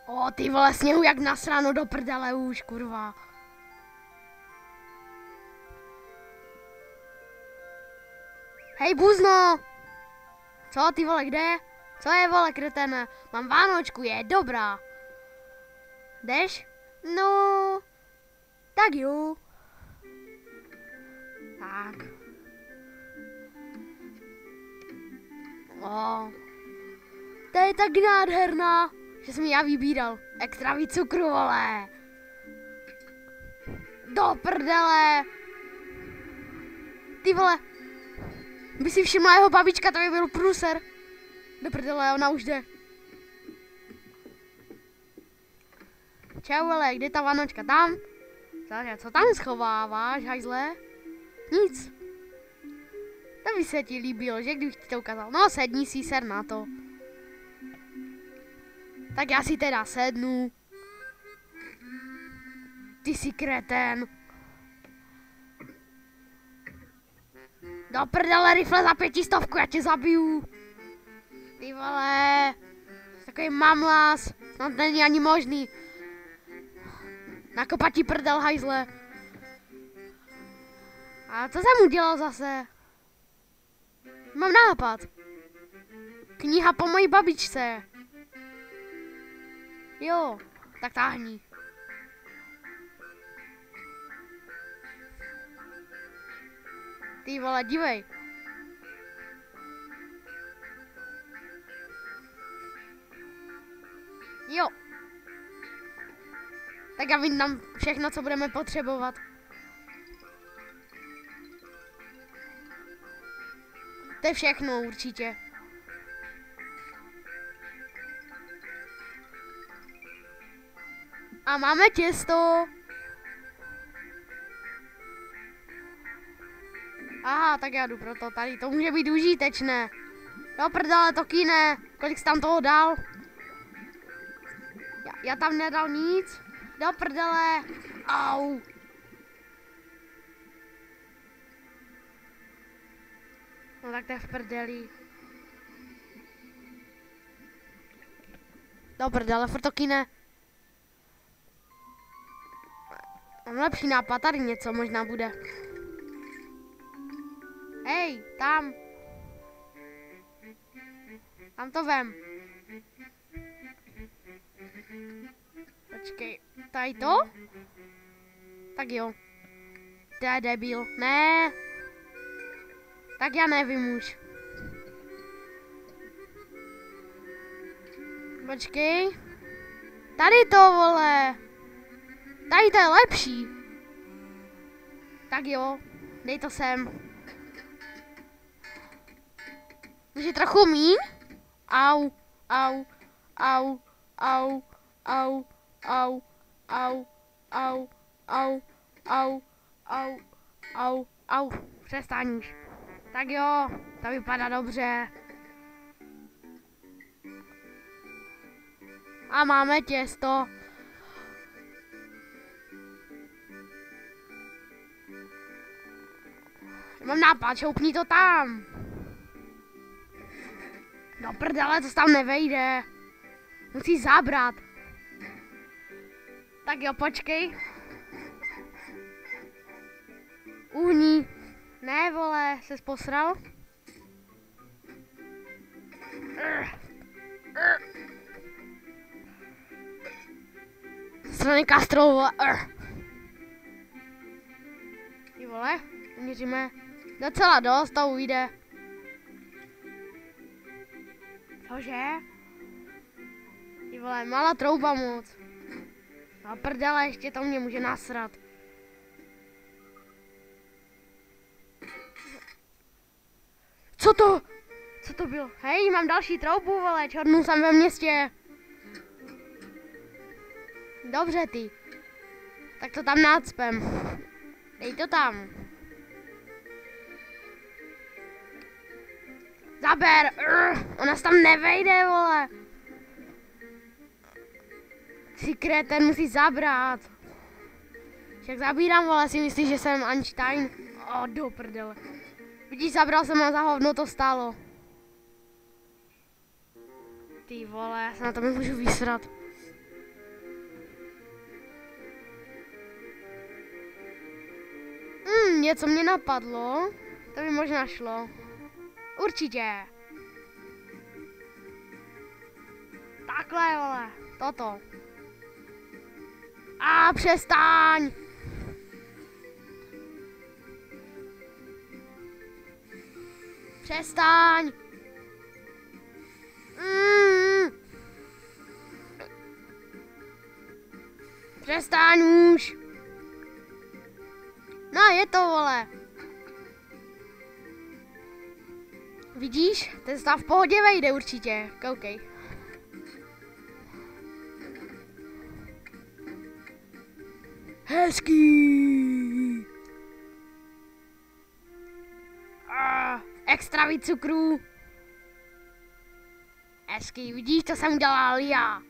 O, ty vole, sněhu jak nasráno do prdele už, kurva. Hej, buzno! Co, ty vole, kde? Co je, vole, kretene? Mám vánočku, je dobrá. Jdeš? No, tak jo. Tak. O, to je tak nádherná, že jsem já vybíral. Extra víc cukru, vole. Do prdele. Ty vole. By si všimla jeho babička, to by byl průser. Do prdele, ona už jde. Čau, ale kde ta Vanočka? Tam? Co tam schováváš, hajzle? Nic. To by se ti líbilo, že kdybych ti to ukázal. No, sedni si, ser na to. Tak já si teda sednu. Ty jsi kreten. Do prdele, rifle za 500, já tě zabiju. Ty vole. Takový mamlas. Snad není ani možný. Nakopat ti prdel, hajzle. A co jsem udělal zase? Mám nápad. Kniha po mojí babičce. Jo, tak táhni. Ty vole, dívej. Jo. Tak já vyndám všechno, co budeme potřebovat. To je všechno určitě. A máme těsto. Aha, tak já jdu proto tady, to může být užitečné. Do prdele, to kýne. Kolik jsi tam toho dal? Já tam nedal nic. Do prdele. Au. No tak to je v prdeli. Do prdele, furt to kýne. Mám lepší nápad, tady něco možná bude. Hej, tam. Tam to vem. Počkej, tady to? Tak jo. To je debil. Ne. Tak já nevím už. Počkej. Tady to, vole. Tady to je lepší. Tak jo, dej to sem. Už je trochu míň? Au, au, au, au, au, au, au, au, au, au, au, au, au, přestaň už. Tak jo, to vypadá dobře. A máme těsto. Mám nápad, šoupni to tam. No prdele, to tam nevejde. Musíš zabrat. Tak jo, počkej. Uhni. Ne, vole, ses posral? Strany Castro, vole. Ty vole, měříme. Docela dost, to ujde. Cože? Ty vole, malá trouba moc. A prdele, ještě to mě může nasrat. Co to? Co to bylo? Hej, mám další troubu, vole, čornu jsem ve městě. Dobře, ty. Tak to tam nácpem. Dej to tam. Zaber! Ona se tam nevejde, vole! Si kreten, musí zabrat. Však zabírám, vole, si myslíš, že jsem Einstein? Do prdele. Vidíš, zabral jsem a za hovno to stálo. Ty vole, já se na to nemůžu vysrat. Něco mě napadlo. To by možná šlo. Určitě. Takhle, vole. Toto. Přestaň! Přestaň! Přestaň už! No, je to, vole. Vidíš? Ten stav v pohodě vejde určitě. Koukej. Hezký! Extra víc cukrů. Hezký, vidíš, to jsem udělal já.